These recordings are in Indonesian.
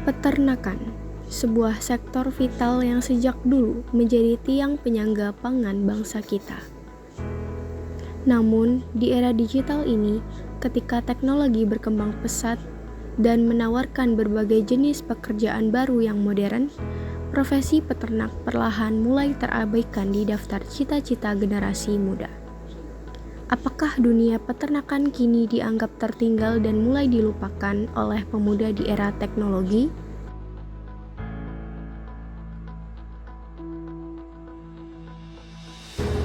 Peternakan, sebuah sektor vital yang sejak dulu menjadi tiang penyangga pangan bangsa kita. Namun, di era digital ini, ketika teknologi berkembang pesat dan menawarkan berbagai jenis pekerjaan baru yang modern, profesi peternak perlahan mulai terabaikan di daftar cita-cita generasi muda. Apakah dunia peternakan kini dianggap tertinggal dan mulai dilupakan oleh pemuda di era teknologi?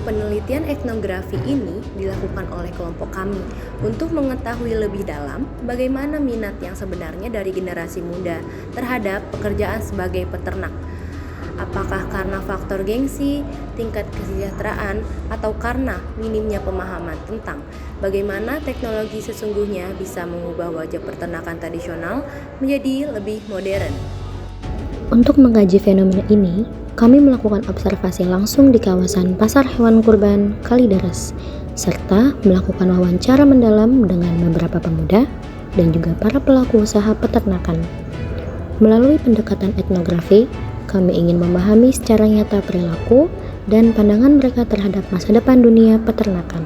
Penelitian etnografi ini dilakukan oleh kelompok kami untuk mengetahui lebih dalam bagaimana minat yang sebenarnya dari generasi muda terhadap pekerjaan sebagai peternak. Apakah karena faktor gengsi, tingkat kesejahteraan, atau karena minimnya pemahaman tentang bagaimana teknologi sesungguhnya bisa mengubah wajah peternakan tradisional menjadi lebih modern. Untuk mengkaji fenomena ini, kami melakukan observasi langsung di kawasan Pasar Hewan Kurban Kalideres, serta melakukan wawancara mendalam dengan beberapa pemuda dan juga para pelaku usaha peternakan. Melalui pendekatan etnografi, kami ingin memahami secara nyata perilaku dan pandangan mereka terhadap masa depan dunia peternakan.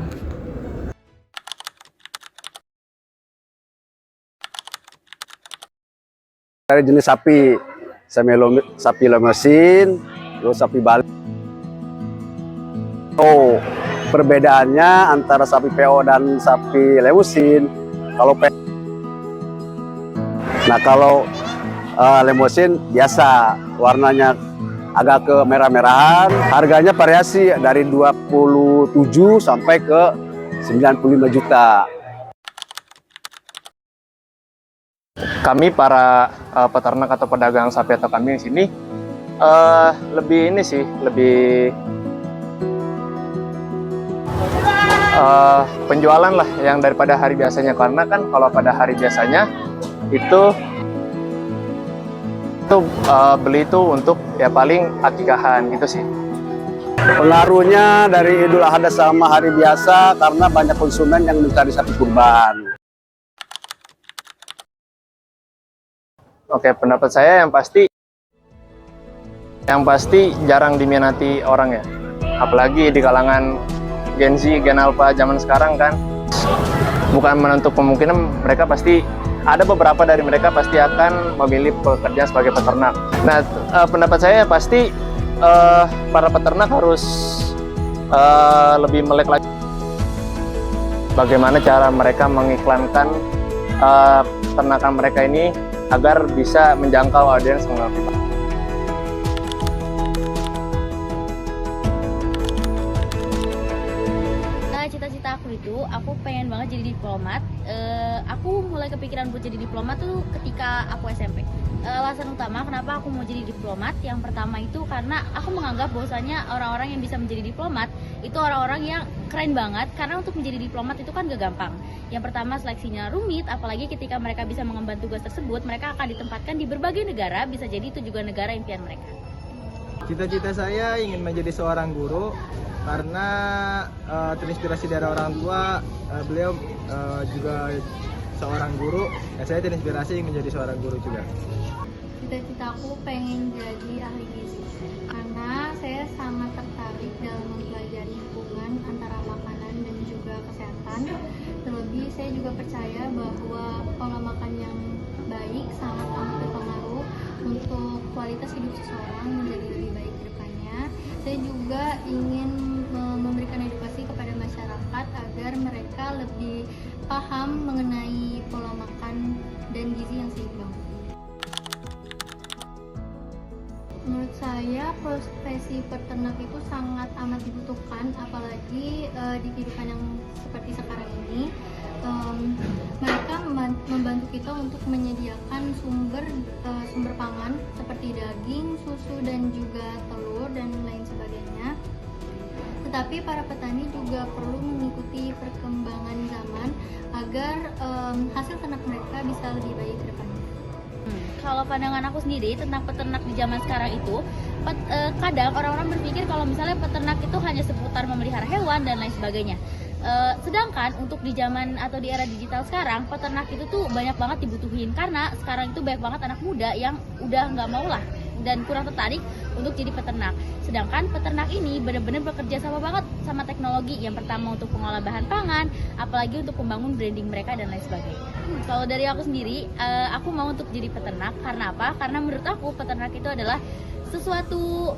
Dari jenis sapi, sapi lemesin, terus sapi Bali. Perbedaannya antara sapi PO dan sapi lemusin. Kalau lemusin biasa, warnanya agak ke merah-merahan. Harganya variasi dari 27 sampai ke 95 juta. Kami para peternak atau pedagang sapi atau kambing di sini lebih penjualan lah yang daripada hari biasanya, karena kan kalau pada hari biasanya itu beli itu untuk ya paling akikahan gitu sih. Pengaruhnya dari Idul Adha sama hari biasa karena banyak konsumen yang mencari sapi kurban. Oke, pendapat saya yang pasti jarang diminati orang ya. Apalagi di kalangan Gen Z, Gen Alpha zaman sekarang kan. Bukan menutup kemungkinan mereka pasti ada beberapa dari mereka pasti akan memilih pekerjaan sebagai peternak. Nah, pendapat saya pasti para peternak harus lebih melek lagi bagaimana cara mereka mengiklankan peternakan mereka ini agar bisa menjangkau audiens yang lebih banyak. Cita-cita aku pengen banget jadi diplomat. Aku mulai kepikiran buat jadi diplomat tuh ketika aku SMP. Alasan utama kenapa aku mau jadi diplomat, yang pertama itu karena aku menganggap bahwasanya orang-orang yang bisa menjadi diplomat itu orang-orang yang keren banget, karena untuk menjadi diplomat itu kan gak gampang. Yang pertama, seleksinya rumit, apalagi ketika mereka bisa mengemban tugas tersebut, mereka akan ditempatkan di berbagai negara, bisa jadi itu juga negara impian mereka. Cita-cita saya ingin menjadi seorang guru karena terinspirasi dari orang tua. Beliau juga seorang guru, ya saya terinspirasi ingin menjadi seorang guru juga. Cita-citaku pengen jadi ahli gizi karena saya sangat tertarik dalam mempelajari hubungan antara makanan dan juga kesehatan. Terlebih saya juga percaya bahwa pola makan yang baik sangat amat berpengaruh untuk kualitas hidup seseorang menjadi lebih baik ke depannya. Saya juga ingin memberikan edukasi kepada masyarakat agar mereka lebih paham mengenai pola makan dan gizi yang seimbang. Menurut saya profesi peternak itu sangat amat dibutuhkan, apalagi di kehidupan yang seperti sekarang ini. Mereka membantu kita untuk menyediakan sumber pangan seperti daging, susu, dan juga telur dan lain sebagainya. Tetapi para petani juga perlu mengikuti perkembangan zaman agar hasil ternak mereka bisa lebih baik ke depannya. Kalau pandangan aku sendiri tentang peternak di zaman sekarang itu, kadang orang-orang berpikir kalau misalnya peternak itu hanya seputar memelihara hewan dan lain sebagainya. Sedangkan untuk di zaman atau di era digital sekarang, peternak itu tuh banyak banget dibutuhin karena sekarang itu banyak banget anak muda yang udah nggak mau lah dan kurang tertarik untuk jadi peternak. Sedangkan peternak ini benar-benar bekerja sama banget sama teknologi. Yang pertama untuk pengolah bahan pangan, apalagi untuk membangun branding mereka dan lain sebagainya. Kalau dari aku sendiri, aku mau untuk jadi peternak. Karena apa? Karena menurut aku peternak itu adalah sesuatu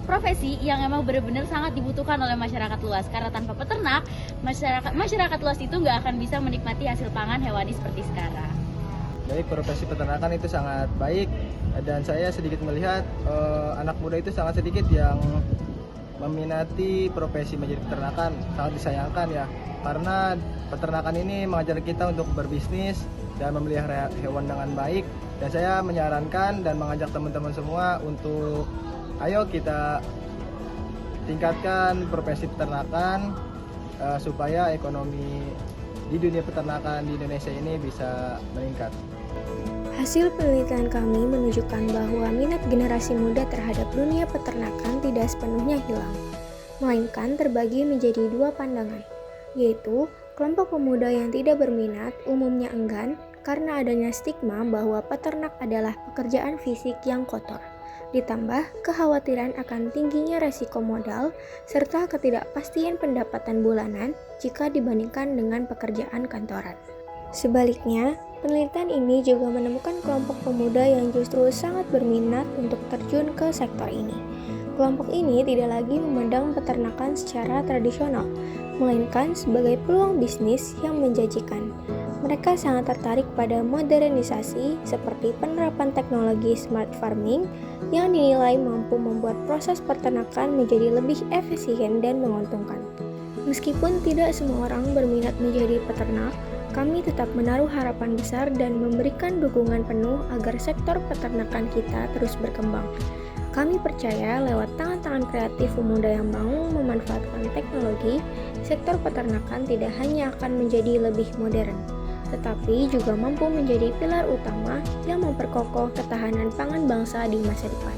profesi yang emang benar-benar sangat dibutuhkan oleh masyarakat luas. Karena tanpa peternak, masyarakat luas itu nggak akan bisa menikmati hasil pangan hewani seperti sekarang. Baik, profesi peternakan itu sangat baik, dan saya sedikit melihat anak muda itu sangat sedikit yang meminati profesi menjadi peternakan. Sangat disayangkan ya, karena peternakan ini mengajar kita untuk berbisnis dan memelihara hewan dengan baik. Dan saya menyarankan dan mengajak teman-teman semua untuk ayo kita tingkatkan profesi peternakan supaya ekonomi di dunia peternakan di Indonesia ini bisa meningkat. Hasil penelitian kami menunjukkan bahwa minat generasi muda terhadap dunia peternakan tidak sepenuhnya hilang, melainkan terbagi menjadi dua pandangan, yaitu kelompok pemuda yang tidak berminat umumnya enggan karena adanya stigma bahwa peternak adalah pekerjaan fisik yang kotor, ditambah kekhawatiran akan tingginya resiko modal serta ketidakpastian pendapatan bulanan jika dibandingkan dengan pekerjaan kantoran. Sebaliknya, penelitian ini juga menemukan kelompok pemuda yang justru sangat berminat untuk terjun ke sektor ini. Kelompok ini tidak lagi memandang peternakan secara tradisional, melainkan sebagai peluang bisnis yang menjanjikan. Mereka sangat tertarik pada modernisasi seperti penerapan teknologi smart farming yang dinilai mampu membuat proses peternakan menjadi lebih efisien dan menguntungkan. Meskipun tidak semua orang berminat menjadi peternak, kami tetap menaruh harapan besar dan memberikan dukungan penuh agar sektor peternakan kita terus berkembang. Kami percaya lewat tangan-tangan kreatif pemuda yang mau memanfaatkan teknologi, sektor peternakan tidak hanya akan menjadi lebih modern, tetapi juga mampu menjadi pilar utama yang memperkokoh ketahanan pangan bangsa di masa depan.